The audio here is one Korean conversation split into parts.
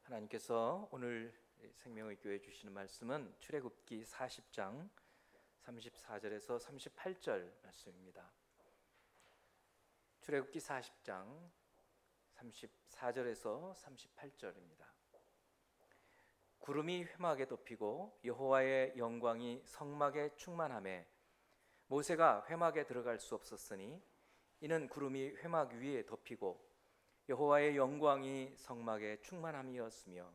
하나님께서 오늘 생명의 교회에 주시는 말씀은 출애굽기 40장 34절에서 38절 말씀입니다. 출애굽기 40장 34절에서 38절입니다. 구름이 회막에 덮이고 여호와의 영광이 성막에 충만하매 모세가 회막에 들어갈 수 없었으니 이는 구름이 회막 위에 덮이고 여호와의 영광이 성막에 충만함이었으며,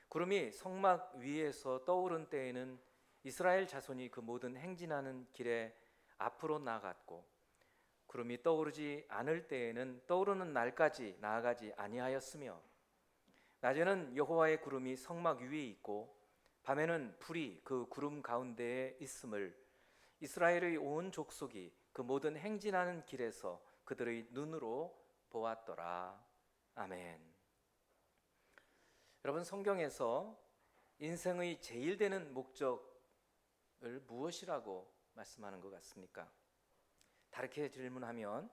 구름이 성막 위에서 떠오른 때에는 이스라엘 자손이 그 모든 행진하는 길에 앞으로 나아갔고, 구름이 떠오르지 않을 때에는 떠오르는 날까지 나아가지 아니하였으며, 낮에는 여호와의 구름이 성막 위에 있고 밤에는 불이 그 구름 가운데에 있음을 이스라엘의 온 족속이 그 모든 행진하는 길에서 그들의 눈으로 보았더라. 아멘. 여러분, 성경에서 인생의 제일 되는 목적을 무엇이라고 말씀하는 것 같습니까? 다르게 질문하면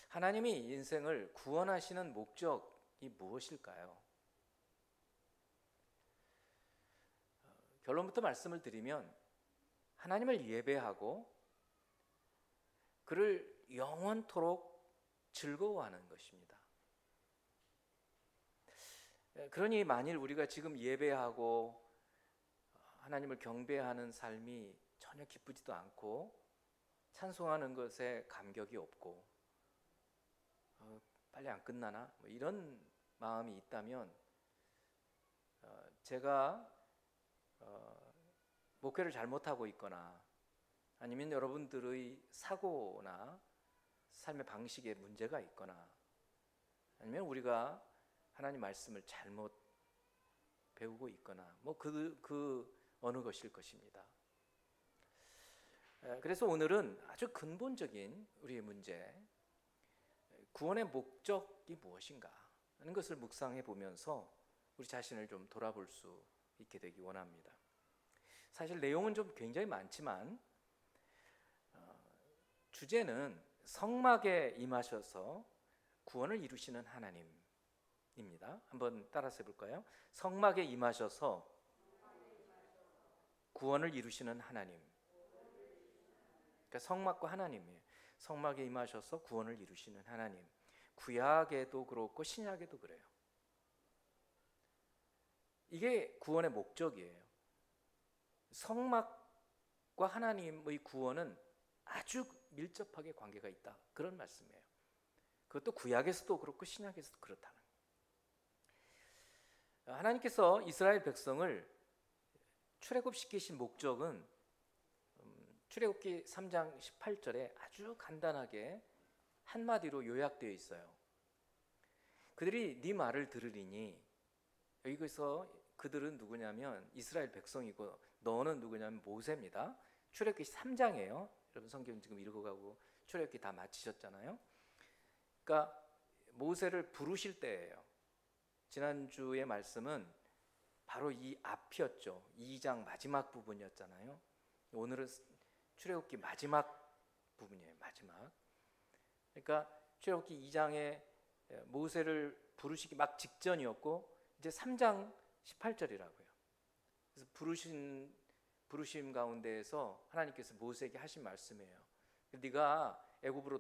하나님이 인생을 구원하시는 목적이 무엇일까요? 결론부터 말씀을 드리면 하나님을 예배하고 그를 영원토록 즐거워하는 것입니다. 그러니 만일 우리가 지금 예배하고 하나님을 경배하는 삶이 전혀 기쁘지도 않고 찬송하는 것에 감격이 없고 빨리 안 끝나나? 이런 마음이 있다면 제가 목회를 잘못하고 있거나 아니면 여러분들의 사고나 삶의 방식에 문제가 있거나 아니면 우리가 하나님 말씀을 잘못 배우고 있거나 그 어느 것일 것입니다. 그래서 오늘은 아주 근본적인 우리의 문제, 구원의 목적이 무엇인가 하는 것을 묵상해 보면서 우리 자신을 좀 돌아볼 수 있게 되기 원합니다. 사실 내용은 좀 굉장히 많지만 주제는 성막에 임하셔서 구원을 이루시는 하나님입니다. 한번 따라서 해볼까요? 성막에 임하셔서 구원을 이루시는 하나님. 그러니까 성막과 하나님이에요. 성막에 임하셔서 구원을 이루시는 하나님. 구약에도 그렇고 신약에도 그래요. 이게 구원의 목적이에요. 성막과 하나님의 구원은 아주 밀접하게 관계가 있다, 그런 말씀이에요. 그것도 구약에서도 그렇고 신약에서도 그렇다는 거예요. 하나님께서 이스라엘 백성을 출애굽시키신 목적은 출애굽기 3장 18절에 아주 간단하게 한마디로 요약되어 있어요. 그들이 네 말을 들으리니, 여기서 그들은 누구냐면 이스라엘 백성이고 너는 누구냐면 모세입니다. 출애굽기 3장이에요. 여러분 성경 지금 읽어가고 출애굽기 다 마치셨잖아요. 그러니까 모세를 부르실 때예요. 지난주의 말씀은 바로 이 앞이었죠. 2장 마지막 부분이었잖아요. 오늘은 출애굽기 마지막 부분이에요. 마지막. 그러니까 출애굽기 2장에 모세를 부르시기 막 직전이었고 이제 3장 18절이라고요. 그래서 부르심 가운데에서 하나님께서 모세에게 하신 말씀이에요. 네가 애굽으로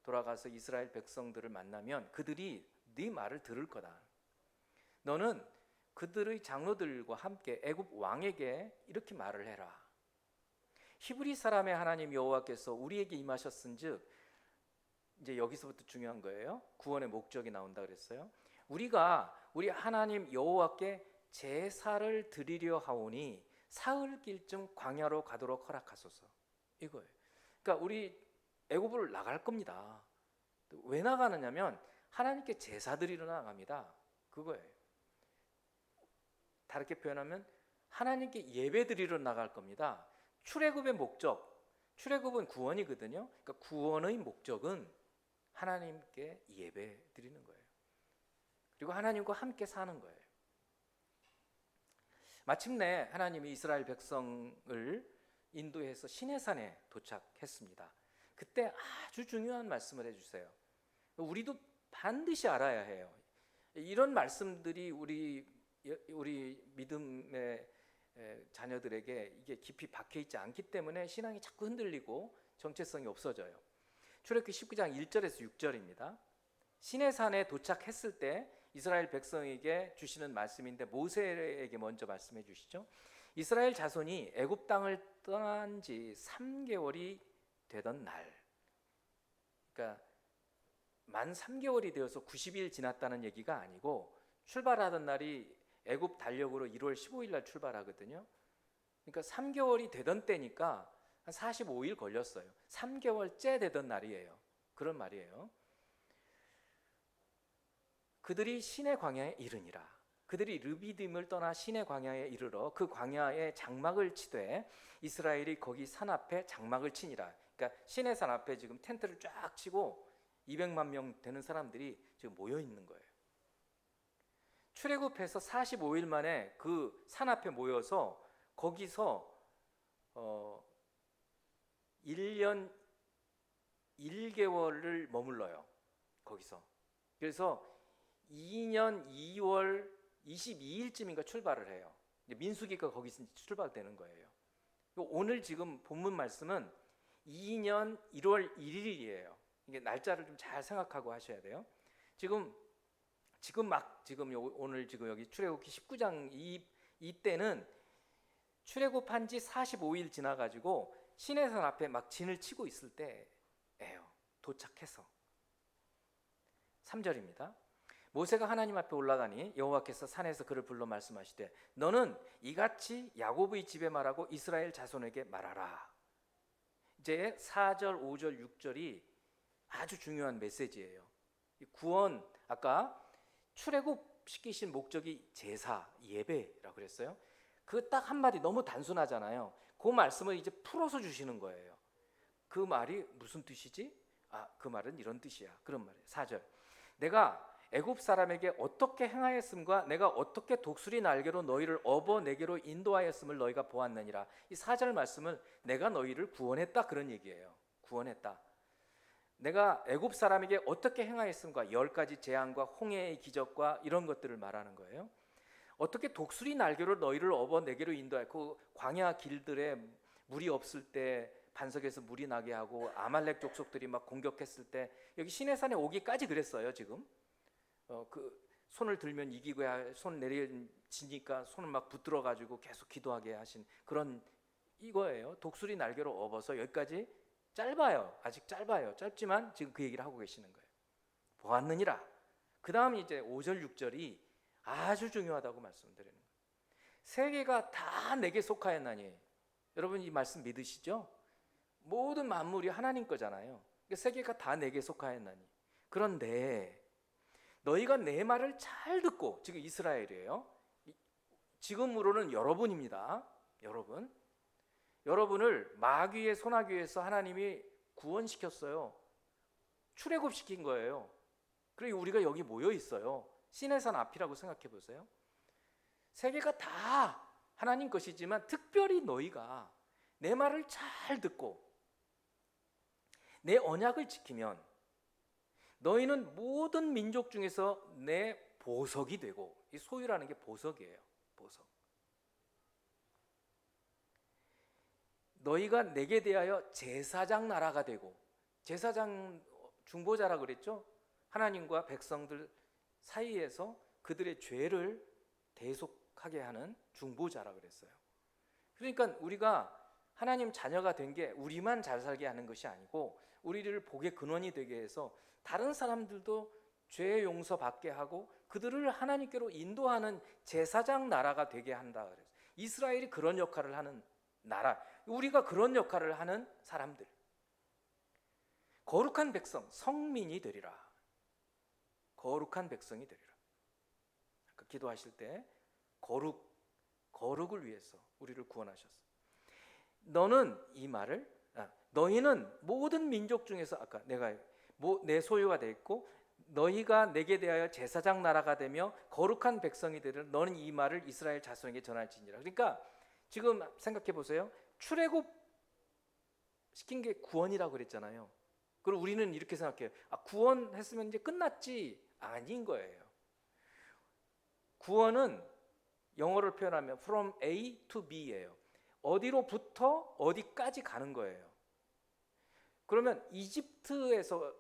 돌아가서 이스라엘 백성들을 만나면 그들이 네 말을 들을 거다. 너는 그들의 장로들과 함께 애굽 왕에게 이렇게 말을 해라. 히브리 사람의 하나님 여호와께서 우리에게 임하셨은즉, 이제 여기서부터 중요한 거예요. 구원의 목적이 나온다 그랬어요. 우리가 우리 하나님 여호와께 제사를 드리려 하오니 사흘길쯤 광야로 가도록 허락하소서. 이거예요. 그러니까 우리 애굽을 나갈 겁니다. 왜 나가느냐면 하나님께 제사 드리러 나갑니다. 그거예요. 다르게 표현하면 하나님께 예배 드리러 나갈 겁니다. 출애굽의 목적, 출애굽은 구원이거든요. 그러니까 구원의 목적은 하나님께 예배 드리는 거예요. 그리고 하나님과 함께 사는 거예요. 마침내 하나님이 이스라엘 백성을 인도해서 시내산에 도착했습니다. 그때 아주 중요한 말씀을 해주세요. 우리도 반드시 알아야 해요. 이런 말씀들이 우리 믿음의 자녀들에게 이게 깊이 박혀 있지 않기 때문에 신앙이 자꾸 흔들리고 정체성이 없어져요. 출애굽기 19장 1절에서 6절입니다. 시내산에 도착했을 때 이스라엘 백성에게 주시는 말씀인데 모세에게 먼저 말씀해 주시죠. 이스라엘 자손이 애굽 땅을 떠난 지 3개월이 되던 날, 그러니까 만 3개월이 되어서 90일 지났다는 얘기가 아니고 출발하던 날이 애굽 달력으로 1월 15일 날 출발하거든요. 그러니까 3개월이 되던 때니까 한 45일 걸렸어요. 3개월째 되던 날이에요. 그런 말이에요. 그들이 시내 광야에 이르니라. 그들이 르비딤을 떠나 시내 광야에 이르러 그 광야에 장막을 치되 이스라엘이 거기 산 앞에 장막을 치니라. 그러니까 시내 산 앞에 지금 텐트를 쫙 치고 200만 명 되는 사람들이 지금 모여 있는 거예요. 출애굽해서 45일 만에 그 산 앞에 모여서 거기서 1년 1개월을 머물러요. 거기서. 그래서 2년 2월 22일쯤인가 출발을 해요. 민수기가 거기서 출발되는 거예요. 오늘 지금 본문 말씀은 2년 1월 1일이에요. 이게 날짜를 좀 잘 생각하고 하셔야 돼요. 지금 오늘 지금 여기 출애굽기 19장 이때는 출애굽한 지 45일 지나가지고 시내산 앞에 막 진을 치고 있을 때예요. 도착해서. 3절입니다. 모세가 하나님 앞에 올라가니 여호와께서 산에서 그를 불러 말씀하시되 너는 이같이 야곱의 집에 말하고 이스라엘 자손에게 말하라. 이제 4절, 5절, 6절이 아주 중요한 메시지예요. 구원, 아까 출애굽 시키신 목적이 제사, 예배라고 그랬어요. 그 딱 한마디 너무 단순하잖아요. 그 말씀을 이제 풀어서 주시는 거예요. 그 말이 무슨 뜻이지? 그 말은 이런 뜻이야. 그런 말이에요. 4절. 내가 애굽 사람에게 어떻게 행하였음과 내가 어떻게 독수리 날개로 너희를 업어 내게로 인도하였음을 너희가 보았느니라. 이 4절 말씀은 내가 너희를 구원했다 그런 얘기예요. 구원했다. 내가 애굽 사람에게 어떻게 행하였음과 10가지 재앙과 홍해의 기적과 이런 것들을 말하는 거예요. 어떻게 독수리 날개로 너희를 업어 내게로 인도하였고 그 광야 길들에 물이 없을 때 반석에서 물이 나게 하고 아말렉 족속들이 막 공격했을 때 여기 시내산에 오기까지 그랬어요. 지금 그 손을 들면 이기고 손 내려지니까 손을 막 붙들어 가지고 계속 기도하게 하신 그런 이거예요. 독수리 날개로 업어서 여기까지 짧아요. 아직 짧아요. 짧지만 지금 그 얘기를 하고 계시는 거예요. 보았느니라. 그 다음 이제 5절 6절이 아주 중요하다고 말씀드리는 거예요. 세계가 다 내게 속하였나니. 여러분 이 말씀 믿으시죠? 모든 만물이 하나님 거잖아요. 세계가 다 내게 속하였나니. 그런데 너희가 내 말을 잘 듣고, 지금 이스라엘이에요. 지금으로는 여러분입니다. 여러분을 마귀의 손아귀에서 하나님이 구원시켰어요. 출애굽시킨 거예요. 그리고 우리가 여기 모여 있어요. 시내산 앞이라고 생각해 보세요. 세계가 다 하나님 것이지만 특별히 너희가 내 말을 잘 듣고 내 언약을 지키면 너희는 모든 민족 중에서 내 보석이 되고, 이 소유라는 게 보석이에요. 보석. 너희가 내게 대하여 제사장 나라가 되고, 제사장 중보자라 그랬죠? 하나님과 백성들 사이에서 그들의 죄를 대속하게 하는 중보자라 그랬어요. 그러니까 우리가 하나님 자녀가 된 게 우리만 잘 살게 하는 것이 아니고 우리를 복의 근원이 되게 해서 다른 사람들도 죄 용서받게 하고 그들을 하나님께로 인도하는 제사장 나라가 되게 한다 그랬어요. 이스라엘이 그런 역할을 하는 나라, 우리가 그런 역할을 하는 사람들, 거룩한 백성, 성민이 되리라. 거룩한 백성이 되리라. 아까 기도하실 때 거룩을 위해서 우리를 구원하셨어. 너는 이 말을, 너희는 모든 민족 중에서, 아까 내가 내 소유가 돼 있고 너희가 내게 대하여 제사장 나라가 되며 거룩한 백성이 되리라. 너는 이 말을 이스라엘 자손에게 전할지니라. 그러니까 지금 생각해 보세요. 출애굽 시킨 게 구원이라고 그랬잖아요. 그리고 우리는 이렇게 생각해요. 구원했으면 이제 끝났지. 아닌 거예요. 구원은 영어를 표현하면 from A to B예요. 어디로부터 어디까지 가는 거예요. 그러면 이집트에서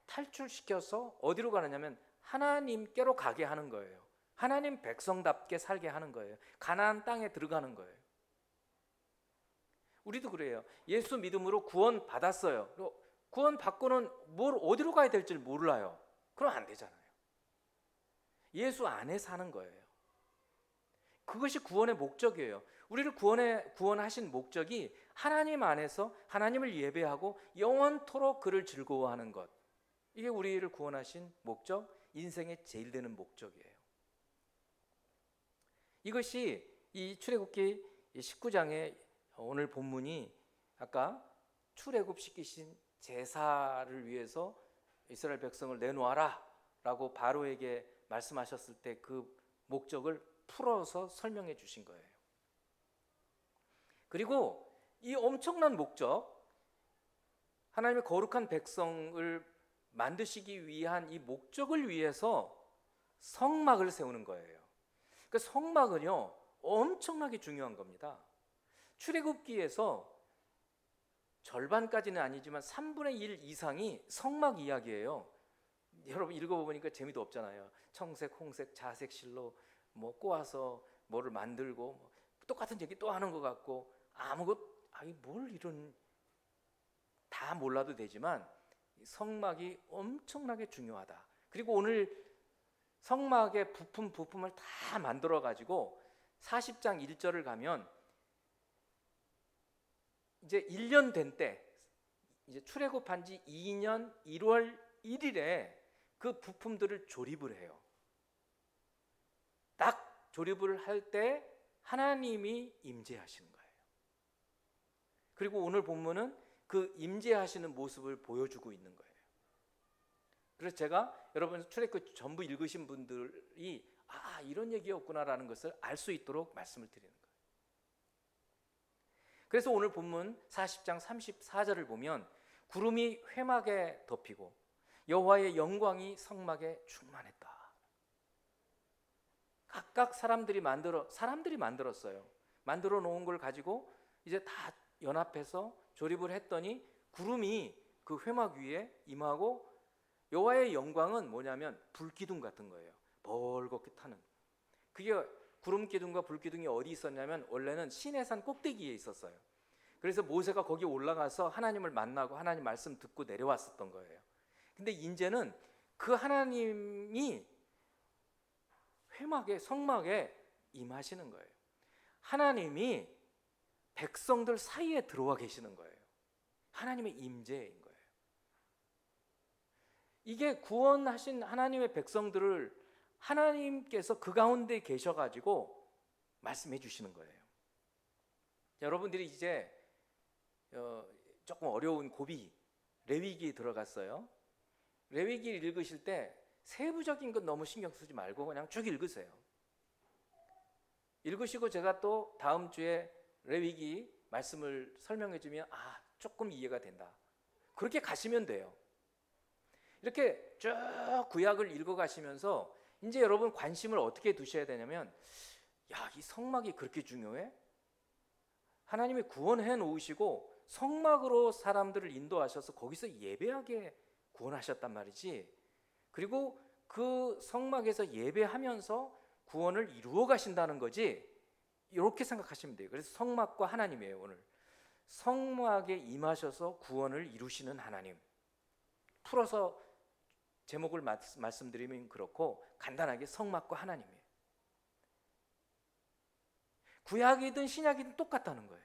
탈출시켜서 어디로 가느냐면 하나님께로 가게 하는 거예요. 하나님 백성답게 살게 하는 거예요. 가나안 땅에 들어가는 거예요. 우리도 그래요. 예수 믿음으로 구원 받았어요. 구원 받고는 어디로 가야 될지 몰라요. 그럼 안 되잖아요. 예수 안에 사는 거예요. 그것이 구원의 목적이에요. 우리를 구원하신 목적이 하나님 안에서 하나님을 예배하고 영원토록 그를 즐거워하는 것. 이게 우리를 구원하신 목적, 인생의 제일 되는 목적이에요. 이것이 이 출애굽기 19장의 오늘 본문이 아까 출애굽시키신 제사를 위해서 이스라엘 백성을 내놓아라 라고 바로에게 말씀하셨을 때 그 목적을 풀어서 설명해 주신 거예요. 그리고 이 엄청난 목적, 하나님의 거룩한 백성을 만드시기 위한 이 목적을 위해서 성막을 세우는 거예요. 그 성막은요 엄청나게 중요한 겁니다. 출애굽기에서 절반까지는 아니지만 3분의 1 이상이 성막 이야기예요. 여러분 읽어보니까 재미도 없잖아요. 청색, 홍색, 자색 실로 뭐 꼬아서 뭐를 만들고 똑같은 얘기 또 하는 것 같고 뭘 이런, 다 몰라도 되지만 성막이 엄청나게 중요하다. 그리고 오늘 성막의 부품을 다 만들어 가지고 40장 1절을 가면 이제 1년 된 때, 이제 출애굽한 지 2년 1월 1일에 그 부품들을 조립을 해요. 딱 조립을 할 때 하나님이 임재하시는 거예요. 그리고 오늘 본문은 그 임재하시는 모습을 보여주고 있는 거예요. 그래서 제가 여러분 출애굽 전부 읽으신 분들이 이런 얘기였구나라는 것을 알 수 있도록 말씀을 드리는 거예요. 그래서 오늘 본문 40장 34절을 보면 구름이 회막에 덮이고 여호와의 영광이 성막에 충만했다. 각각 사람들이 만들었어요. 만들어 놓은 걸 가지고 이제 다 연합해서 조립을 했더니 구름이 그 회막 위에 임하고 여호와의 영광은 뭐냐면 불기둥 같은 거예요. 벌겋게 타는. 그게 구름 기둥과 불 기둥이 어디 있었냐면 원래는 시내산 꼭대기에 있었어요. 그래서 모세가 거기 올라가서 하나님을 만나고 하나님 말씀 듣고 내려왔었던 거예요. 근데 이제는 그 하나님이 성막에 임하시는 거예요. 하나님이 백성들 사이에 들어와 계시는 거예요. 하나님의 임재인 거예요. 이게 구원하신 하나님의 백성들을 하나님께서 그 가운데 계셔가지고 말씀해 주시는 거예요. 여러분들이 이제 조금 어려운 고비 레위기 들어갔어요. 레위기 읽으실 때 세부적인 건 너무 신경 쓰지 말고 그냥 쭉 읽으세요. 읽으시고 제가 또 다음 주에 레위기 말씀을 설명해 주면 조금 이해가 된다. 그렇게 가시면 돼요. 이렇게 쭉 구약을 읽어 가시면서 이제 여러분 관심을 어떻게 두셔야 되냐면 이 성막이 그렇게 중요해? 하나님이 구원해 놓으시고 성막으로 사람들을 인도하셔서 거기서 예배하게 구원하셨단 말이지. 그리고 그 성막에서 예배하면서 구원을 이루어 가신다는 거지. 이렇게 생각하시면 돼요. 그래서 성막과 하나님이에요. 오늘 성막에 임하셔서 구원을 이루시는 하나님. 풀어서 제목을 말씀드리면 그렇고 간단하게 성막과 하나님이에요. 구약이든 신약이든 똑같다는 거예요.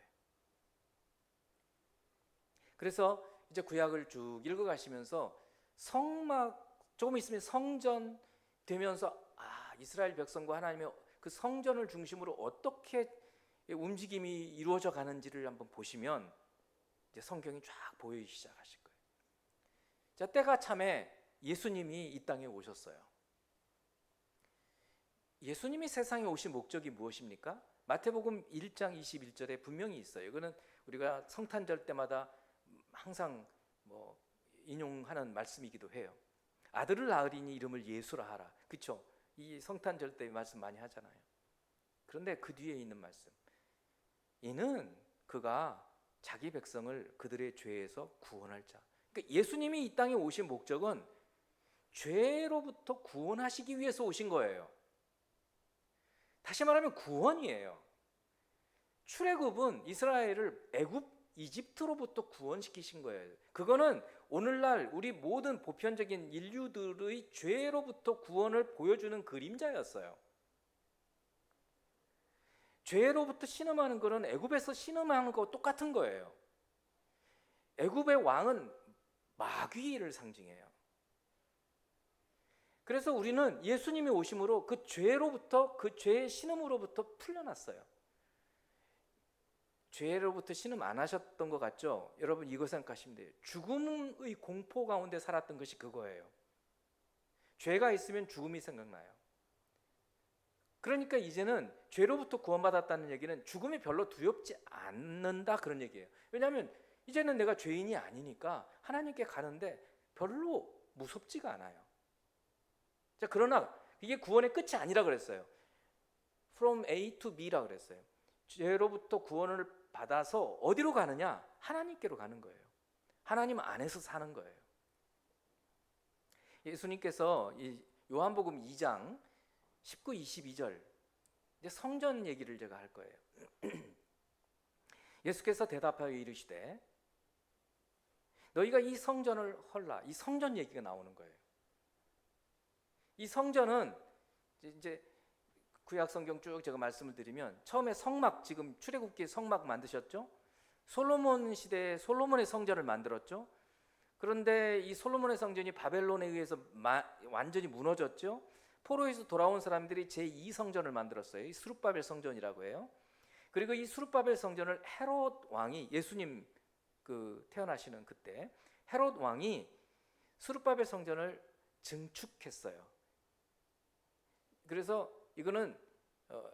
그래서 이제 구약을 쭉 읽어가시면서 성막, 조금 있으면 성전 되면서 이스라엘 백성과 하나님의 그 성전을 중심으로 어떻게 움직임이 이루어져 가는지를 한번 보시면 이제 성경이 쫙 보이기 시작하실 거예요. 자, 때가 참에 예수님이 이 땅에 오셨어요. 예수님이 세상에 오신 목적이 무엇입니까? 마태복음 1장 21절에 분명히 있어요. 이거는 우리가 성탄절 때마다 항상 인용하는 말씀이기도 해요. 아들을 낳으리니 이름을 예수라 하라. 그렇죠? 이 성탄절 때 말씀 많이 하잖아요. 그런데 그 뒤에 있는 말씀, 이는 그가 자기 백성을 그들의 죄에서 구원할 자. 그러니까 예수님이 이 땅에 오신 목적은 죄로부터 구원하시기 위해서 오신 거예요. 다시 말하면 구원이에요. 출애굽은 이스라엘을 이집트로부터 구원시키신 거예요. 그거는 오늘날 우리 모든 보편적인 인류들의 죄로부터 구원을 보여주는 그림자였어요. 죄로부터 신음하는 것은 애굽에서 신음하는 거 똑같은 거예요. 애굽의 왕은 마귀를 상징해요. 그래서 우리는 예수님이 오심으로 그 죄로부터, 그 죄의 신음으로부터 풀려났어요. 죄로부터 신음 안 하셨던 것 같죠? 여러분 이거 생각하시면 돼요. 죽음의 공포 가운데 살았던 것이 그거예요. 죄가 있으면 죽음이 생각나요. 그러니까 이제는 죄로부터 구원받았다는 얘기는 죽음이 별로 두렵지 않는다 그런 얘기예요. 왜냐하면 이제는 내가 죄인이 아니니까 하나님께 가는데 별로 무섭지가 않아요. 자, 그러나 이게 구원의 끝이 아니라 그랬어요. From A to B라 그랬어요. 죄로부터 구원을 받아서 어디로 가느냐? 하나님께로 가는 거예요. 하나님 안에서 사는 거예요. 예수님께서 이 요한복음 2장 19, 22절 이제 성전 얘기를 제가 할 거예요. 예수께서 대답하여 이르시되 너희가 이 성전을 헐라. 이 성전 얘기가 나오는 거예요. 이 성전은 이제 구약 성경 쭉 제가 말씀을 드리면 처음에 성막, 지금 출애굽기 성막 만드셨죠? 솔로몬 시대에 솔로몬의 성전을 만들었죠. 그런데 이 솔로몬의 성전이 바벨론에 의해서 완전히 무너졌죠. 포로에서 돌아온 사람들이 제2성전을 만들었어요. 이 스룹바벨 성전이라고 해요. 그리고 이 스룹바벨 성전을 헤롯 왕이, 예수님 태어나시는 그때 헤롯 왕이 스룹바벨 성전을 증축했어요. 그래서 이거는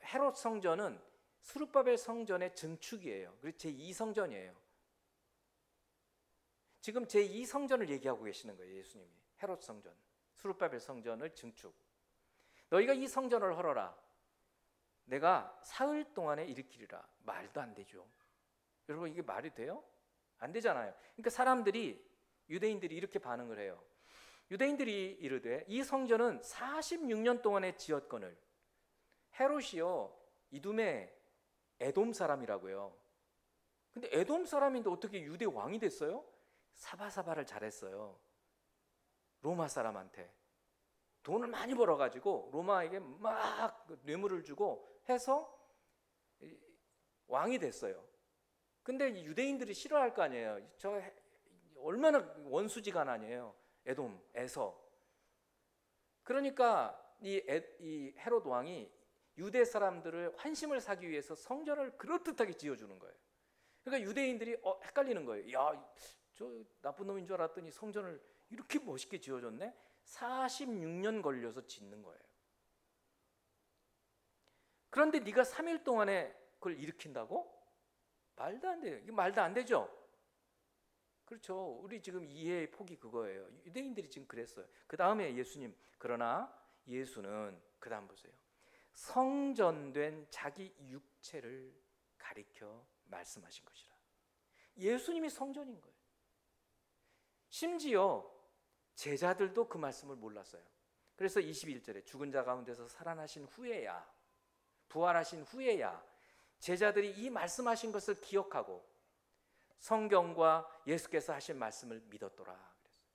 헤롯 성전은 스룹바벨 성전의 증축이에요. 그래서 제2성전이에요. 지금 제2성전을 얘기하고 계시는 거예요. 예수님이 헤롯 성전, 스룹바벨 성전을 증축. 너희가 이 성전을 헐어라. 내가 사흘 동안에 일으키리라. 말도 안 되죠. 여러분 이게 말이 돼요? 안 되잖아요. 그러니까 사람들이, 유대인들이 이렇게 반응을 해요. 유대인들이 이르되 이 성전은 46년 동안에 지었거늘 헤롯이요 이둠의 에돔 사람이라고요. 근데 에돔 사람인데 어떻게 유대 왕이 됐어요? 사바사바를 잘했어요. 로마 사람한테 돈을 많이 벌어가지고 로마에게 막 뇌물을 주고 해서 왕이 됐어요. 근데 유대인들이 싫어할 거 아니에요. 저 얼마나 원수지간아니에요. 에돔, 에서. 그러니까 이 헤롯 왕이 유대 사람들을 환심을 사기 위해서 성전을 그럴듯하게 지어주는 거예요. 그러니까 유대인들이 헷갈리는 거예요. 야, 저 나쁜 놈인 줄 알았더니 성전을 이렇게 멋있게 지어줬네. 46년 걸려서 짓는 거예요. 그런데 네가 3일 동안에 그걸 일으킨다고? 말도 안 돼요. 이게 말도 안 되죠. 그렇죠. 우리 지금 이해의 폭이 그거예요. 유대인들이 지금 그랬어요. 그 다음에 예수님, 그러나 예수는 그 다음 보세요. 성전된 자기 육체를 가리켜 말씀하신 것이라. 예수님이 성전인 거예요. 심지어 제자들도 그 말씀을 몰랐어요. 그래서 21절에 죽은 자 가운데서 살아나신 후에야, 부활하신 후에야 제자들이 이 말씀하신 것을 기억하고 성경과 예수께서 하신 말씀을 믿었더라 그랬어요.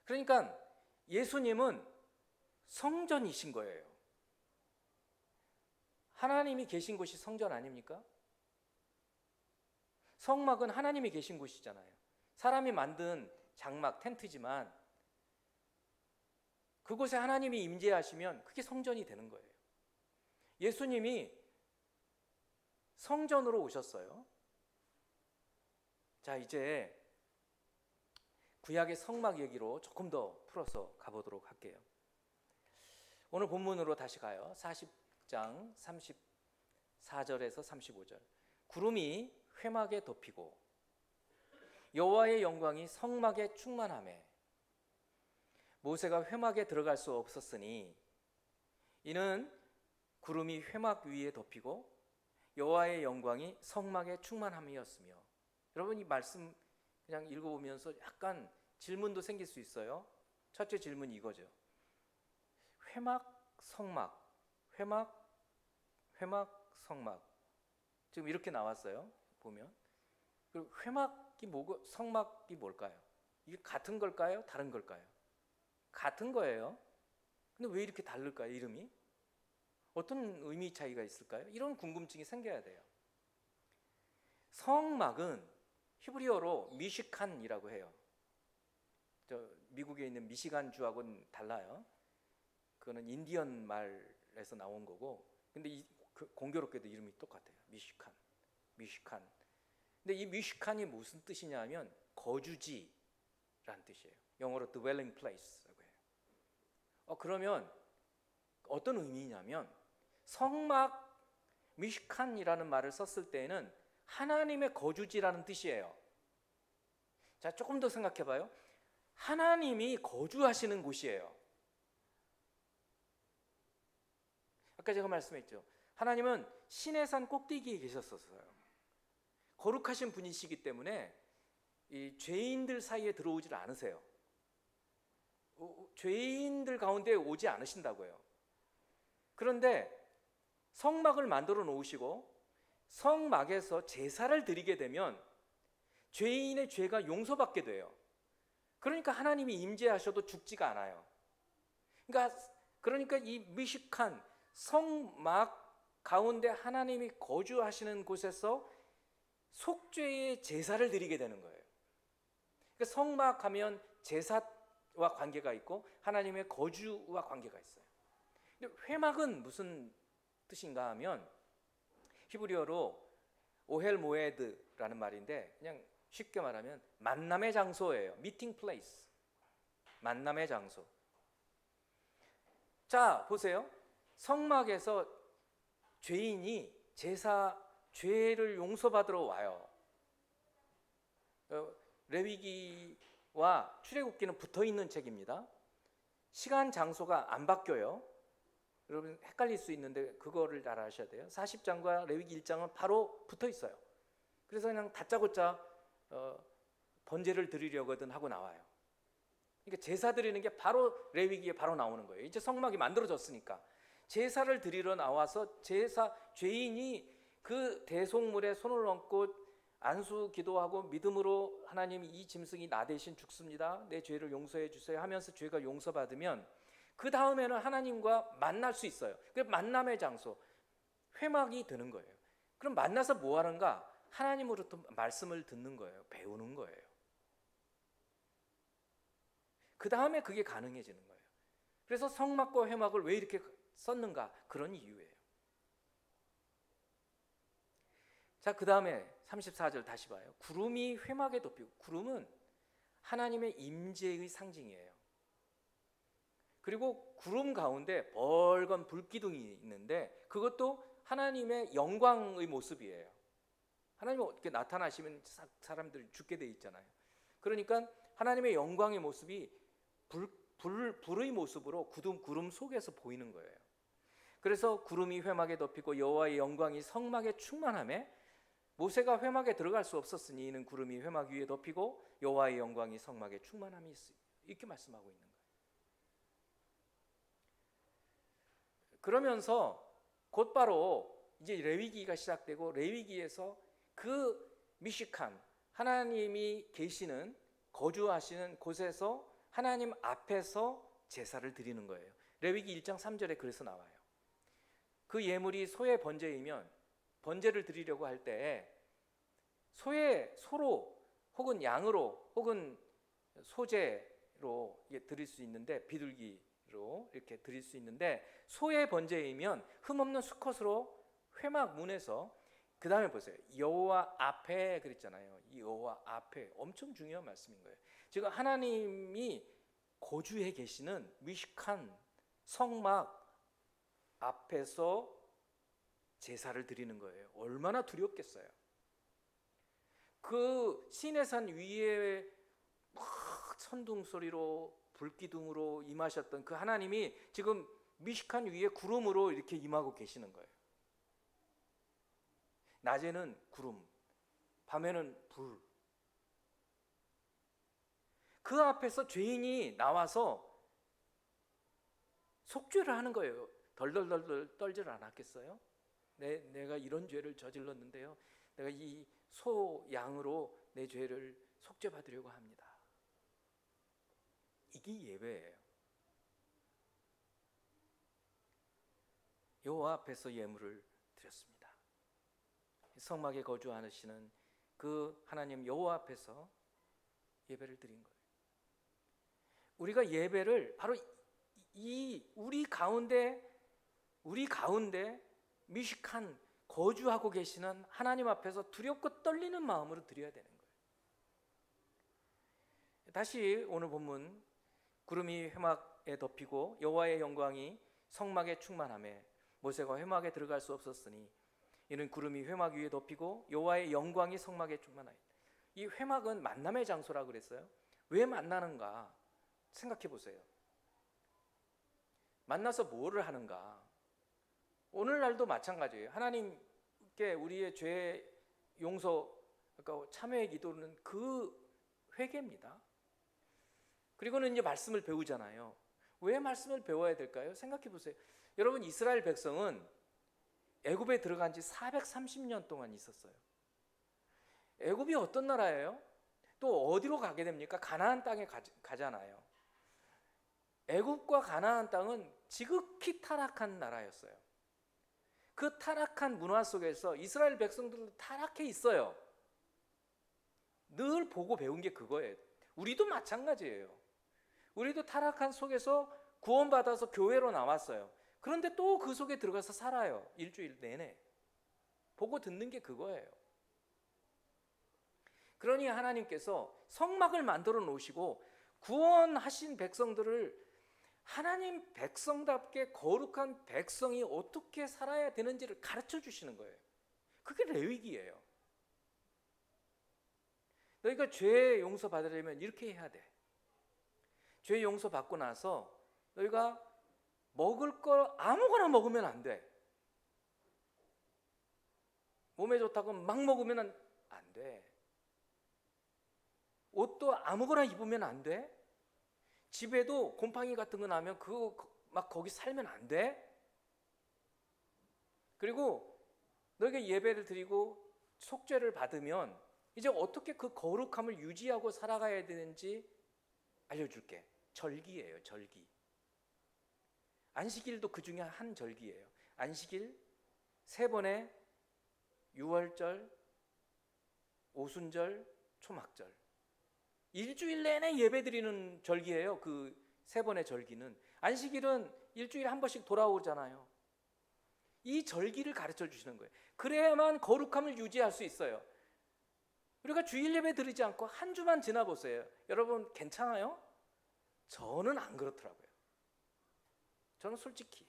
그러니까 예수님은 성전이신 거예요. 하나님이 계신 곳이 성전 아닙니까? 성막은 하나님이 계신 곳이잖아요. 사람이 만든 장막, 텐트지만 그곳에 하나님이 임재하시면 그게 성전이 되는 거예요. 예수님이 성전으로 오셨어요. 자, 이제 구약의 성막 얘기로 조금 더 풀어서 가보도록 할게요. 오늘 본문으로 다시 가요. 40장 34절에서 35절. 구름이 회막에 덮이고 여호와의 영광이 성막에 충만하매 모세가 회막에 들어갈 수 없었으니 이는 구름이 회막 위에 덮이고 여호와의 영광이 성막에 충만함이었으며. 여러분, 이 말씀 그냥 읽어보면서 약간 질문도 생길 수 있어요. 첫째 질문이 이거죠. 회막, 성막, 회막, 성막. 지금 이렇게 나왔어요. 보면. 그리고 회막이 뭐고 성막이 뭘까요? 이게 같은 걸까요? 다른 걸까요? 같은 거예요. 근데 왜 이렇게 다를까요? 이름이? 어떤 의미 차이가 있을까요? 이런 궁금증이 생겨야 돼요. 성막은 히브리어로 미시칸이라고 해요. 미국에 있는 미시간 주하고는 달라요. 그거는 인디언 말에서 나온 거고, 근데 공교롭게도 이름이 똑같아요. 미시칸. 근데 이 미시칸이 무슨 뜻이냐면 거주지라는 뜻이에요. 영어로 dwelling place라고 해요. 그러면 어떤 의미냐면 성막 미시칸이라는 말을 썼을 때에는 하나님의 거주지라는 뜻이에요. 자, 조금 더 생각해 봐요. 하나님이 거주하시는 곳이에요. 아까 제가 말씀했죠. 하나님은 시내산 꼭대기에 계셨었어요. 거룩하신 분이시기 때문에 이 죄인들 사이에 들어오질 않으세요. 죄인들 가운데 오지 않으신다고요. 그런데 성막을 만들어 놓으시고 성막에서 제사를 드리게 되면 죄인의 죄가 용서받게 돼요. 그러니까 하나님이 임재하셔도 죽지가 않아요. 그러니까 이 미식한 성막 가운데 하나님이 거주하시는 곳에서 속죄의 제사를 드리게 되는 거예요. 그러니까 성막 하면 제사와 관계가 있고 하나님의 거주와 관계가 있어요. 근데 회막은 무슨 뜻인가 하면 히브리어로 오헬 모에드라는 말인데 그냥 쉽게 말하면 만남의 장소예요. 미팅 플레이스. 만남의 장소. 자, 보세요. 성막에서 죄인이 죄를 용서받으러 와요. 레위기와 출애굽기는 붙어있는 책입니다. 시간 장소가 안 바뀌어요. 여러분 헷갈릴 수 있는데 그거를 잘 아셔야 돼요. 40장과 레위기 1장은 바로 붙어있어요. 그래서 그냥 다짜고짜 번제를 드리려거든 하고 나와요. 그러니까 제사 드리는 게 바로 레위기에 바로 나오는 거예요. 이제 성막이 만들어졌으니까 제사를 드리러 나와서 죄인이 그 대속물에 손을 얹고 안수 기도하고 믿음으로 하나님 이 짐승이 나 대신 죽습니다. 내 죄를 용서해 주세요 하면서 죄가 용서받으면 그 다음에는 하나님과 만날 수 있어요. 그 만남의 장소, 회막이 되는 거예요. 그럼 만나서 뭐 하는가? 하나님으로부터 말씀을 듣는 거예요. 배우는 거예요. 그 다음에 그게 가능해지는 거예요. 그래서 성막과 회막을 왜 이렇게 썼는가? 그런 이유예요. 자, 그 다음에 34절 다시 봐요. 구름이 회막에 덮이고, 구름은 하나님의 임재의 상징이에요. 그리고 구름 가운데 벌건 불기둥이 있는데 그것도 하나님의 영광의 모습이에요. 하나님이 어떻게 나타나시면 사람들이 죽게 돼 있잖아요. 그러니까 하나님의 영광의 모습이 불의 모습으로 구름 속에서 보이는 거예요. 그래서 구름이 회막에 덮이고 여호와의 영광이 성막에 충만하며 모세가 회막에 들어갈 수 없었으니 이는 구름이 회막 위에 덮이고 여호와의 영광이 성막에 충만함이 있으니 이렇게 말씀하고 있는 거예요. 그러면서 곧바로 이제 레위기가 시작되고 레위기에서 그 미식한 하나님이 계시는 거주하시는 곳에서 하나님 앞에서 제사를 드리는 거예요. 레위기 1장 3절에 그래서 나와요. 그 예물이 소의 번제이면 번제를 드리려고 할 때 소로 혹은 양으로 혹은 소제로 드릴 수 있는데 비둘기로 이렇게 드릴 수 있는데 소의 번제이면 흠없는 수컷으로 회막 문에서 그 다음에 보세요. 여호와 앞에 그랬잖아요. 이 여호와 앞에 엄청 중요한 말씀인 거예요. 지금 하나님이 거주해 계시는 미식한 성막 앞에서 제사를 드리는 거예요. 얼마나 두렵겠어요. 그 시내산 위에 막 천둥 소리로 불기둥으로 임하셨던 그 하나님이 지금 미식한 위에 구름으로 이렇게 임하고 계시는 거예요. 낮에는 구름, 밤에는 불. 그 앞에서 죄인이 나와서 속죄를 하는 거예요. 덜덜덜덜 떨질 않았겠어요? 내가 이런 죄를 저질렀는데요, 내가 이 소 양으로 내 죄를 속죄받으려고 합니다. 이게 예배예요. 여호와 앞에서 예물을 드렸습니다. 성막에 거주하시는 그 하나님 여호와 앞에서 예배를 드린 거예요. 우리가 예배를 바로 이 우리 가운데 미식한 거주하고 계시는 하나님 앞에서 두렵고 떨리는 마음으로 드려야 되는 거예요. 다시 오늘 본문, 구름이 회막에 덮이고 여호와의 영광이 성막에 충만하매 모세가 회막에 들어갈 수 없었으니 이는 구름이 회막 위에 덮이고 여호와의 영광이 성막에 충만하였다. 이 회막은 만남의 장소라고 그랬어요. 왜 만나는가 생각해 보세요. 만나서 뭐를 하는가? 오늘날도 마찬가지예요. 하나님께 우리의 죄 용서, 그러니까 참회의 기도는 그 회개입니다. 그리고는 이제 말씀을 배우잖아요. 왜 말씀을 배워야 될까요? 생각해 보세요. 여러분, 이스라엘 백성은 애굽에 들어간 지 430년 동안 있었어요. 애굽이 어떤 나라예요? 또 어디로 가게 됩니까? 가나안 땅에 가잖아요. 애굽과 가나안 땅은 지극히 타락한 나라였어요. 그 타락한 문화 속에서 이스라엘 백성들도 타락해 있어요. 늘 보고 배운 게 그거예요. 우리도 마찬가지예요. 우리도 타락한 속에서 구원받아서 교회로 나왔어요. 그런데 또 그 속에 들어가서 살아요. 일주일 내내. 보고 듣는 게 그거예요. 그러니 하나님께서 성막을 만들어 놓으시고 구원하신 백성들을 하나님 백성답게 거룩한 백성이 어떻게 살아야 되는지를 가르쳐 주시는 거예요. 그게 레위기예요. 너희가 죄 용서 받으려면 이렇게 해야 돼. 죄 용서 받고 나서 너희가 먹을 걸 아무거나 먹으면 안 돼. 몸에 좋다고 막 먹으면 안 돼. 옷도 아무거나 입으면 안 돼. 집에도 곰팡이 같은 거 나면 그거 막 거기 살면 안 돼. 그리고 너희가 예배를 드리고 속죄를 받으면 이제 어떻게 그 거룩함을 유지하고 살아가야 되는지 알려줄게. 절기예요, 절기. 안식일도 그 중에 한 절기예요. 안식일 3번의 유월절, 오순절, 초막절. 일주일 내내 예배드리는 절기예요. 그 3번의 절기는. 안식일은 일주일에 한 번씩 돌아오잖아요. 이 절기를 가르쳐 주시는 거예요. 그래야만 거룩함을 유지할 수 있어요. 우리가 주일 예배 드리지 않고 한 주만 지나 보세요. 여러분 괜찮아요? 저는 안 그렇더라고요. 저는 솔직히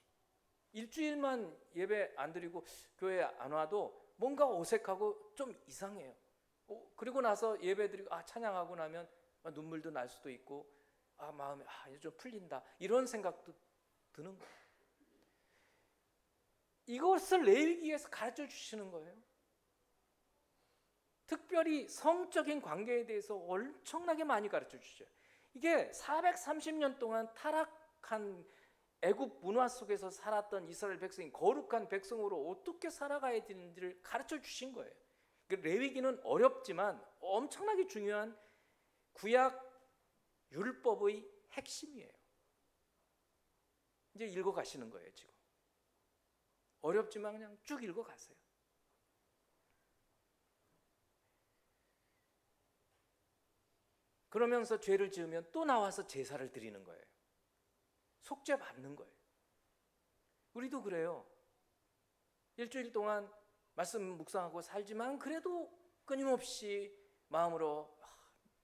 일주일만 예배 안 드리고 교회 안 와도 뭔가 어색하고 좀 이상해요. 그리고 나서 예배 드리고 찬양하고 나면 눈물도 날 수도 있고 마음이 이제 좀 풀린다 이런 생각도 드는 거예요. 이것을 레위기에서 가르쳐 주시는 거예요. 특별히 성적인 관계에 대해서 엄청나게 많이 가르쳐 주셔요. 이게 430년 동안 타락한 애굽 문화 속에서 살았던 이스라엘 백성이 거룩한 백성으로 어떻게 살아가야 되는지를 가르쳐 주신 거예요. 레위기는 어렵지만 엄청나게 중요한 구약 율법의 핵심이에요. 이제 읽어가시는 거예요. 지금 어렵지만 그냥 쭉 읽어가세요. 그러면서 죄를 지으면 또 나와서 제사를 드리는 거예요. 속죄 받는 거예요. 우리도 그래요. 일주일 동안 말씀 묵상하고 살지만 그래도 끊임없이 마음으로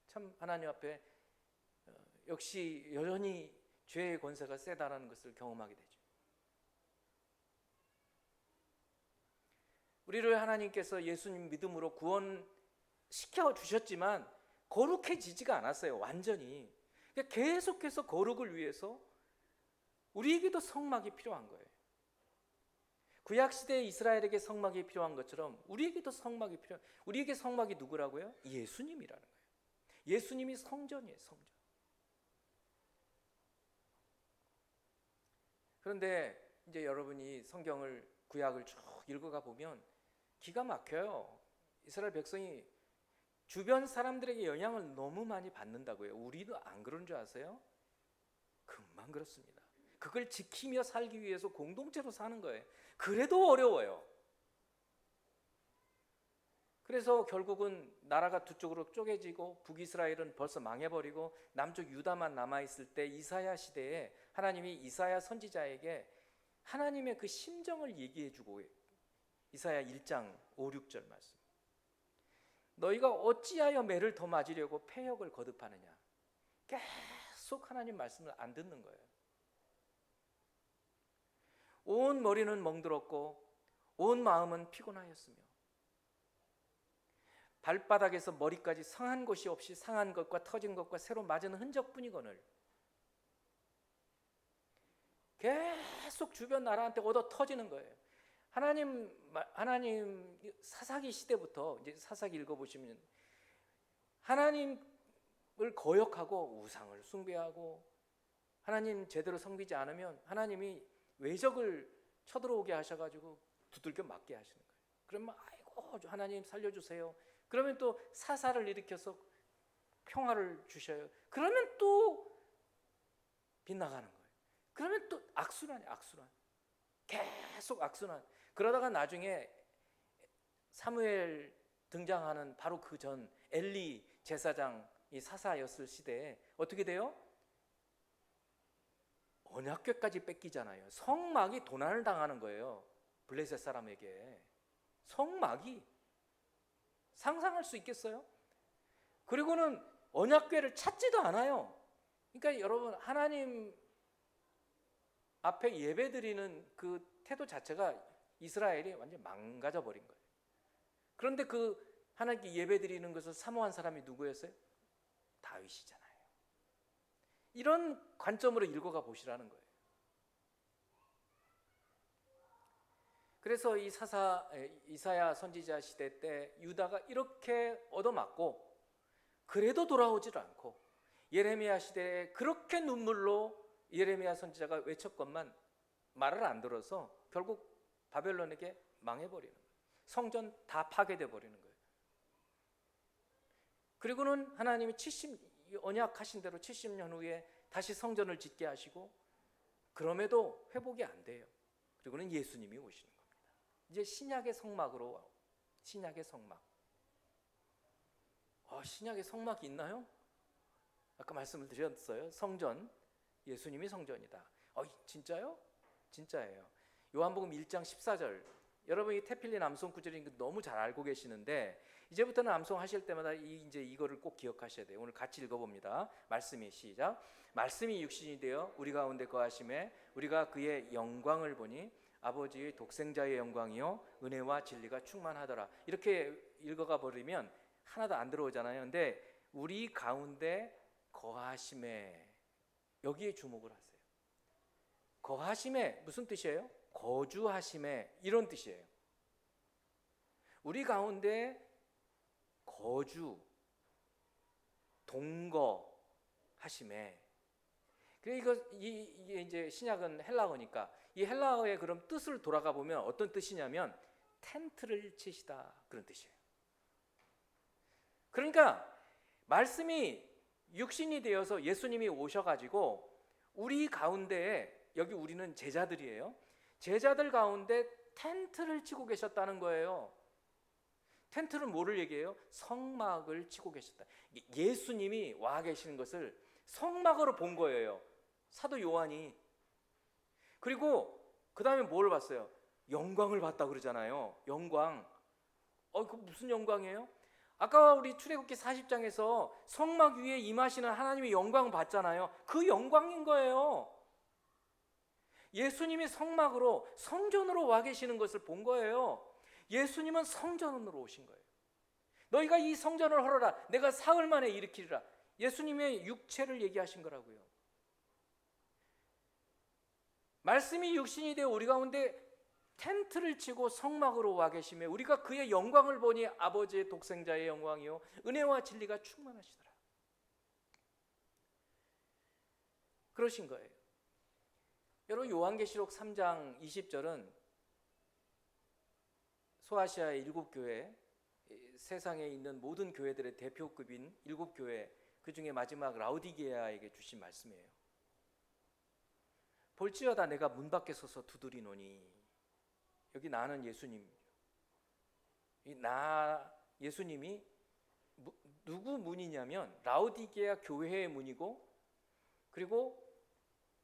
참 하나님 앞에 역시 여전히 죄의 권세가 세다라는 것을 경험하게 되죠. 우리를 하나님께서 예수님 믿음으로 구원시켜 주셨지만 거룩해지지가 않았어요. 완전히. 그러니까 계속해서 거룩을 위해서 우리에게도 성막이 필요한 거예요. 구약 시대에 이스라엘에게 성막이 필요한 것처럼 우리에게도 성막이 필요한, 우리에게 성막이 누구라고요? 예수님이라는 거예요. 예수님이 성전이에요, 성전. 그런데 이제 여러분이 성경을, 구약을 쭉 읽어가 보면 기가 막혀요. 이스라엘 백성이 주변 사람들에게 영향을 너무 많이 받는다고요. 우리도 안 그런 줄 아세요? 금방 그렇습니다. 그걸 지키며 살기 위해서 공동체로 사는 거예요. 그래도 어려워요. 그래서 결국은 나라가 두 쪽으로 쪼개지고 북이스라엘은 벌써 망해버리고 남쪽 유다만 남아있을 때 이사야 시대에 하나님이 이사야 선지자에게 하나님의 그 심정을 얘기해주고, 이사야 1장 5, 6절 말씀, 너희가 어찌하여 매를 더 맞으려고 패역을 거듭하느냐. 계속 하나님 말씀을 안 듣는 거예요. 온 머리는 멍들었고 온 마음은 피곤하였으며 발바닥에서 머리까지 상한 곳이 없이 상한 것과 터진 것과 새로 맞은 흔적뿐이거늘. 계속 주변 나라한테 얻어 터지는 거예요. 하나님 사사기 시대부터, 이제 사사기 읽어보시면 하나님을 거역하고 우상을 숭배하고 하나님 제대로 섬기지 않으면 하나님이 외적을 쳐들어오게 하셔가지고 두들겨 맞게 하시는 거예요. 그러면 아이고 하나님 살려주세요. 그러면 또 사사를 일으켜서 평화를 주셔요. 그러면 또 빗나가는 거예요. 그러면 또 악순환이에요, 악순환. 계속 악순환. 그러다가 나중에 사무엘 등장하는 바로 그 전 엘리 제사장이 사사였을 시대에 어떻게 돼요? 언약궤까지 뺏기잖아요. 성막이 도난을 당하는 거예요. 블레셋 사람에게. 성막이. 상상할 수 있겠어요? 그리고는 언약궤를 찾지도 않아요. 그러니까 여러분, 하나님 앞에 예배드리는 그 태도 자체가 이스라엘이 완전 망가져 버린 거예요. 그런데 그 하나님께 예배드리는 것을 사모한 사람이 누구였어요? 다윗이잖아요. 이런 관점으로 읽어가 보시라는 거예요. 그래서 이 이사야 선지자 시대 때 유다가 이렇게 얻어맞고 그래도 돌아오질 않고, 예레미야 시대에 그렇게 눈물로 예레미야 선지자가 외쳤건만 말을 안 들어서 결국 바벨론에게 망해버리는 거예요. 성전 다 파괴돼 버리는 거예요. 그리고는 하나님이 언약하신 대로 70년 후에 다시 성전을 짓게 하시고, 그럼에도 회복이 안 돼요. 그리고는 예수님이 오시는 겁니다. 이제 신약의 성막으로, 신약의 성막. 신약의 성막이 있나요? 아까 말씀을 드렸어요. 성전, 예수님이 성전이다. 진짜요? 진짜예요. 요한복음 1장 14절. 여러분이 태필린 암송 구절인 거 너무 잘 알고 계시는데, 이제부터는 암송하실 때마다 이제 이거를 꼭 기억하셔야 돼요. 오늘 같이 읽어봅니다. 말씀이 시작. 말씀이 육신이 되어 우리 가운데 거하심에 우리가 그의 영광을 보니 아버지의 독생자의 영광이요 은혜와 진리가 충만하더라. 이렇게 읽어가 버리면 하나도 안 들어오잖아요. 근데 우리 가운데 거하심에, 여기에 주목을 하세요. 거하심에 무슨 뜻이에요? 거주하심에, 이런 뜻이에요. 우리 가운데 거주, 동거하심에. 그러니까 이게 이제 신약은 헬라어니까 이 헬라어의 그럼 뜻을 돌아가 보면 어떤 뜻이냐면 텐트를 치시다, 그런 뜻이에요. 그러니까 말씀이 육신이 되어서 예수님이 오셔가지고 우리 가운데에, 여기 우리는 제자들이에요. 제자들 가운데 텐트를 치고 계셨다는 거예요. 텐트는 뭐를 얘기해요? 성막을 치고 계셨다. 예수님이 와 계시는 것을 성막으로 본 거예요, 사도 요한이. 그리고 그 다음에 뭘 봤어요? 영광을 봤다 그러잖아요. 영광. 그 무슨 영광이에요? 아까 우리 출애굽기 40장에서 성막 위에 임하시는 하나님의 영광 봤잖아요. 그 영광인 거예요. 예수님이 성막으로, 성전으로 와 계시는 것을 본 거예요. 예수님은 성전으로 오신 거예요. 너희가 이 성전을 헐어라, 내가 사흘 만에 일으키리라. 예수님의 육체를 얘기하신 거라고요. 말씀이 육신이 되어 우리 가운데 텐트를 치고 성막으로 와 계시며 우리가 그의 영광을 보니 아버지의 독생자의 영광이요 은혜와 진리가 충만하시더라. 그러신 거예요. 여러분, 요한계시록 3장 20절은 소아시아의 7교회, 세상에 있는 모든 교회들의 대표급인 7교회, 그 중에 마지막 라오디게아에게 주신 말씀이에요. 볼지어다 내가 문 밖에 서서 두드리노니, 여기 나는 예수님이죠. 예수님이 누구 문이냐면 라오디게아 교회의 문이고, 그리고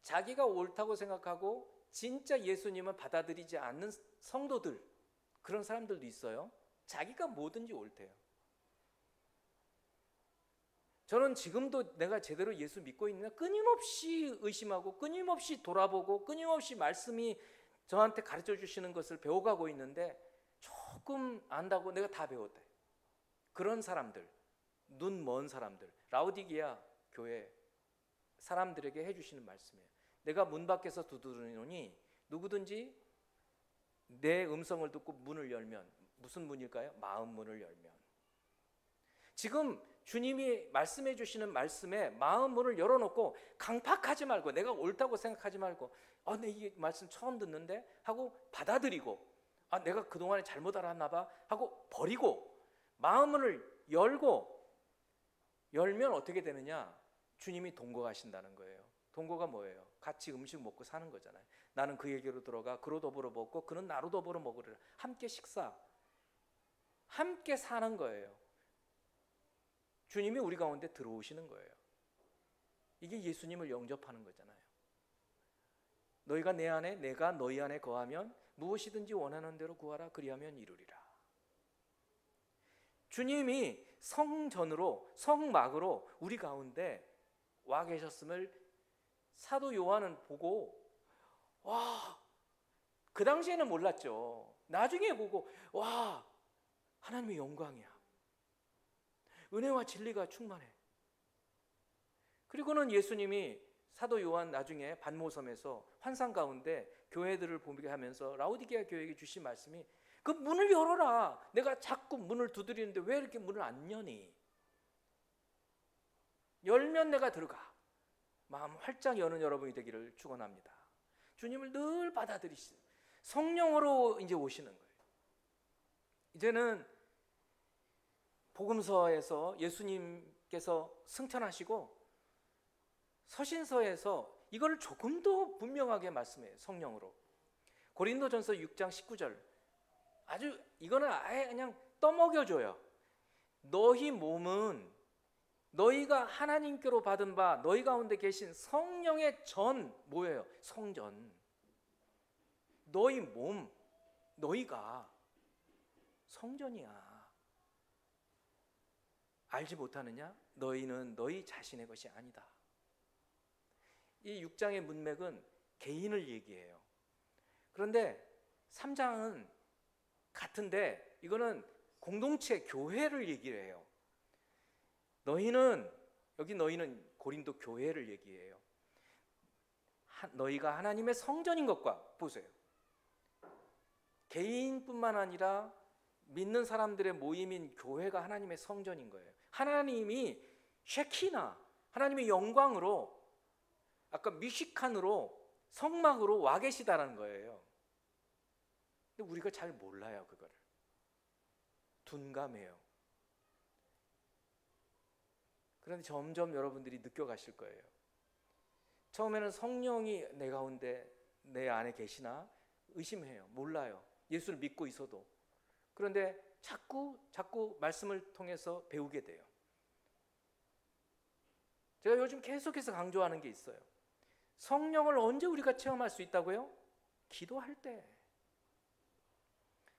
자기가 옳다고 생각하고 진짜 예수님을 받아들이지 않는 성도들, 그런 사람들도 있어요. 자기가 뭐든지 옳대요. 저는 지금도 내가 제대로 예수 믿고 있느냐 끊임없이 의심하고 끊임없이 돌아보고 끊임없이 말씀이 저한테 가르쳐 주시는 것을 배워가고 있는데, 조금 안다고 내가 다 배웠대. 그런 사람들, 눈 먼 사람들, 라오디게아 교회 사람들에게 해주시는 말씀이에요. 내가 문 밖에서 두드리노니 누구든지 내 음성을 듣고 문을 열면, 무슨 문일까요? 마음 문을 열면. 지금 주님이 말씀해 주시는 말씀에 마음 문을 열어놓고 강팍하지 말고, 내가 옳다고 생각하지 말고, 내 이 말씀 처음 듣는데 하고 받아들이고, 내가 그동안에 잘못 알았나 봐 하고 버리고, 마음 문을 열면 어떻게 되느냐? 주님이 동거하신다는 거예요. 동거가 뭐예요? 같이 음식 먹고 사는 거잖아요. 나는 그에게로 들어가 그로 더불어 먹고 그는 나로 더불어 먹으리라. 함께 식사, 함께 사는 거예요. 주님이 우리 가운데 들어오시는 거예요. 이게 예수님을 영접하는 거잖아요. 너희가 내 안에, 내가 너희 안에 거하면 무엇이든지 원하는 대로 구하라, 그리하면 이루리라. 주님이 성전으로, 성막으로 우리 가운데 와 계셨음을 사도 요한은 보고, 그 당시에는 몰랐죠. 나중에 보고, 하나님의 영광이야. 은혜와 진리가 충만해. 그리고는 예수님이 사도 요한 나중에 반모섬에서 환상 가운데 교회들을 보게 하면서 라오디게아 교회에게 주신 말씀이, 그 문을 열어라. 내가 자꾸 문을 두드리는데 왜 이렇게 문을 안 여니? 열면 내가 들어가. 마음 활짝 여는 여러분이 되기를 축원합니다. 주님을 늘 받아들이시는, 성령으로 이제 오시는 거예요. 이제는 복음서에서 예수님께서 승천하시고 서신서에서 이걸 조금 더 분명하게 말씀해요. 성령으로. 고린도전서 6장 19절, 아주 이거는 아예 그냥 떠먹여줘요. 너희 몸은 너희가 하나님께로 받은 바 너희 가운데 계신 성령의 전, 뭐예요? 성전. 너희 몸, 너희가 성전이야. 알지 못하느냐? 너희는 너희 자신의 것이 아니다. 이 6장의 문맥은 개인을 얘기해요. 그런데 3장은 같은데 이거는 공동체, 교회를 얘기를 해요. 너희는, 여기 너희는 고린도 교회를 얘기해요. 너희가 하나님의 성전인 것과, 보세요, 개인뿐만 아니라 믿는 사람들의 모임인 교회가 하나님의 성전인 거예요. 하나님이 쉐키나, 하나님의 영광으로, 아까 미시칸으로, 성막으로 와 계시다라는 거예요. 근데 우리가 잘 몰라요. 그거를 둔감해요. 그런데 점점 여러분들이 느껴가실 거예요. 처음에는 성령이 내 가운데, 내 안에 계시나 의심해요. 몰라요. 예수를 믿고 있어도. 그런데 자꾸 말씀을 통해서 배우게 돼요. 제가 요즘 계속해서 강조하는 게 있어요. 성령을 언제 우리가 체험할 수 있다고요? 기도할 때.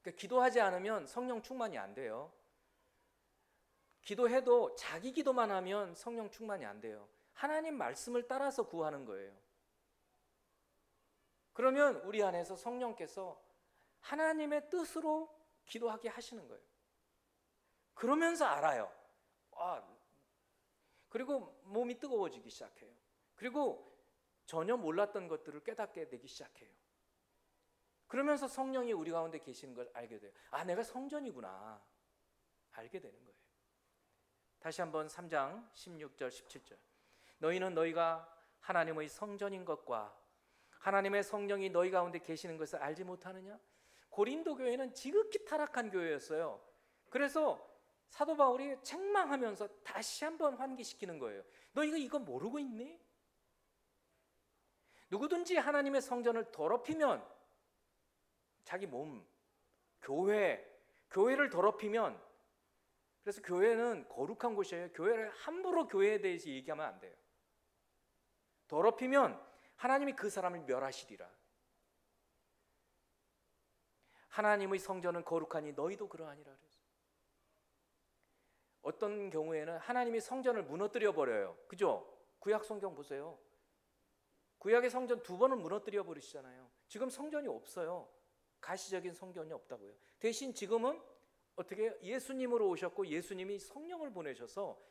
그러니까 기도하지 않으면 성령 충만이 안 돼요. 기도해도 자기 기도만 하면 성령 충만이 안 돼요. 하나님 말씀을 따라서 구하는 거예요. 그러면 우리 안에서 성령께서 하나님의 뜻으로 기도하게 하시는 거예요. 그러면서 알아요. 그리고 몸이 뜨거워지기 시작해요. 그리고 전혀 몰랐던 것들을 깨닫게 되기 시작해요. 그러면서 성령이 우리 가운데 계시는 걸 알게 돼요. 아, 내가 성전이구나. 알게 되는 거예요. 다시 한번 3장 16절 17절. 너희는 너희가 하나님의 성전인 것과 하나님의 성령이 너희 가운데 계시는 것을 알지 못하느냐? 고린도 교회는 지극히 타락한 교회였어요. 그래서 사도 바울이 책망하면서 다시 한번 환기시키는 거예요. 너희가 이거 모르고 있니? 누구든지 하나님의 성전을 더럽히면, 자기 몸, 교회를 더럽히면, 그래서 교회는 거룩한 곳이에요. 교회를 함부로 교회에 대해서 얘기하면 안 돼요. 더럽히면 하나님이 그 사람을 멸하시리라. 하나님의 성전은 거룩하니 너희도 그러하니라. 어떤 경우에는 하나님이 성전을 무너뜨려 버려요. 그죠? 구약 성경 보세요. 구약의 성전 2번을 무너뜨려 버리시잖아요. 지금 성전이 없어요. 가시적인 성전이 없다고요. 대신 지금은 어떻게 예수님으로 오셨고 예수님이 성령을 보내셔서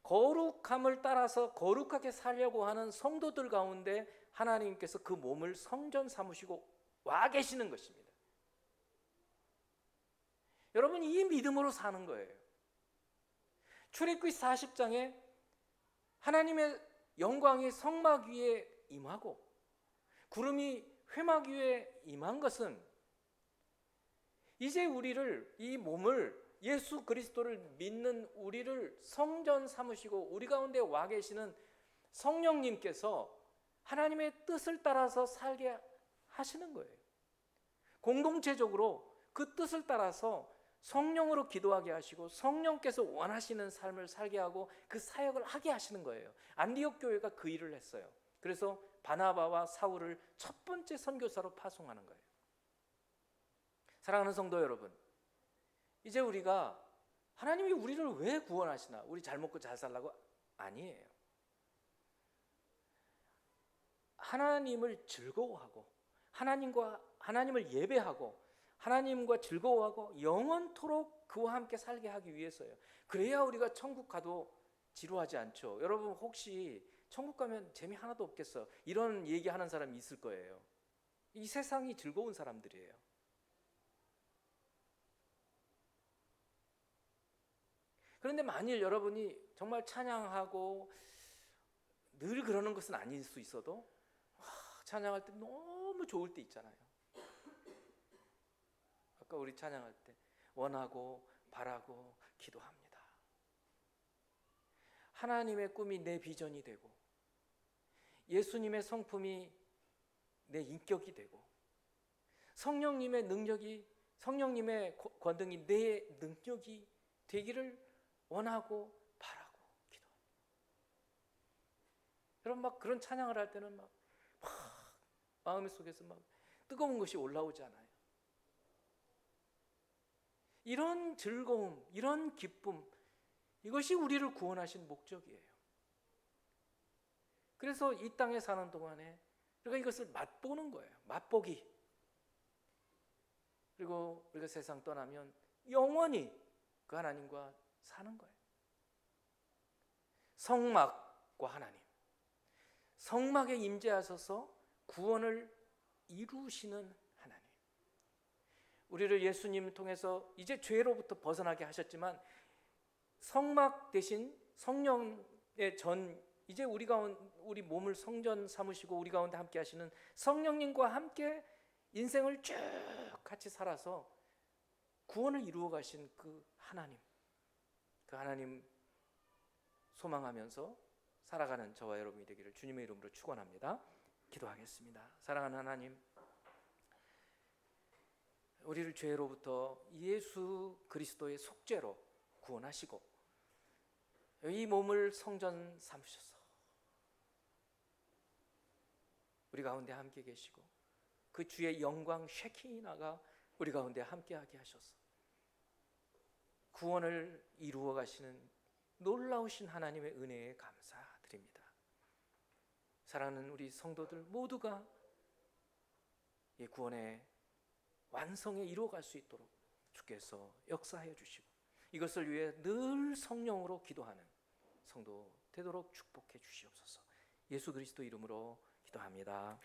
거룩함을 따라서 거룩하게 살려고 하는 성도들 가운데 하나님께서 그 몸을 성전 삼으시고 와 계시는 것입니다. 여러분, 이 믿음으로 사는 거예요. 출애굽기 40장에 하나님의 영광이 성막 위에 임하고 구름이 회막 위에 임한 것은 이제 우리를, 이 몸을, 예수 그리스도를 믿는 우리를 성전 삼으시고 우리 가운데 와 계시는 성령님께서 하나님의 뜻을 따라서 살게 하시는 거예요. 공동체적으로 그 뜻을 따라서 성령으로 기도하게 하시고 성령께서 원하시는 삶을 살게 하고 그 사역을 하게 하시는 거예요. 안디옥 교회가 그 일을 했어요. 그래서 바나바와 사울을 첫 번째 선교사로 파송하는 거예요. 사랑하는 성도 여러분, 이제 우리가 하나님이 우리를 왜 구원하시나? 우리 잘 먹고 잘 살라고? 아니에요. 하나님을 즐거워하고 하나님을 예배하고 하나님과 즐거워하고 영원토록 그와 함께 살게 하기 위해서예요. 그래야 우리가 천국 가도 지루하지 않죠. 여러분, 혹시 천국 가면 재미 하나도 없겠어, 이런 얘기하는 사람이 있을 거예요. 이 세상이 즐거운 사람들이에요. 그런데 만일 여러분이 정말 찬양하고 늘 그러는 것은 아닐 수 있어도 찬양할 때 너무 좋을 때 있잖아요. 아까 우리 찬양할 때 원하고 바라고 기도합니다. 하나님의 꿈이 내 비전이 되고 예수님의 성품이 내 인격이 되고 성령님의 능력이, 성령님의 권능이 내 능력이 되기를 원하고 바라고 기도합니다. 여러분, 막 그런 찬양을 할 때는 막 마음 속에서 막 뜨거운 것이 올라오지 않아요? 이런 즐거움, 이런 기쁨, 이것이 우리를 구원하신 목적이에요. 그래서 이 땅에 사는 동안에 우리가 이것을 맛보는 거예요. 맛보기. 그리고 우리가 세상 떠나면 영원히 그 하나님과 사는 거예요. 성막과 하나님, 성막에 임재하셔서 구원을 이루시는 하나님, 우리를 예수님을 통해서 이제 죄로부터 벗어나게 하셨지만 성막 대신 성령의 이제 우리 몸을 성전 삼으시고 우리 가운데 함께 하시는 성령님과 함께 인생을 쭉 같이 살아서 구원을 이루어 가신 그 하나님 소망하면서 살아가는 저와 여러분이 되기를 주님의 이름으로 축원합니다. 기도하겠습니다. 사랑하는 하나님, 우리를 죄로부터 예수 그리스도의 속죄로 구원하시고 이 몸을 성전 삼으셔서 우리 가운데 함께 계시고 그 주의 영광 쉐키나가 우리 가운데 함께하게 하셔서 구원을 이루어 가시는 놀라우신 하나님의 은혜에 감사드립니다. 사랑하는 우리 성도들 모두가 이 구원의 완성에 이루어갈 수 있도록 주께서 역사하여 주시고 이것을 위해 늘 성령으로 기도하는 성도 되도록 축복해 주시옵소서. 예수 그리스도 이름으로 기도합니다.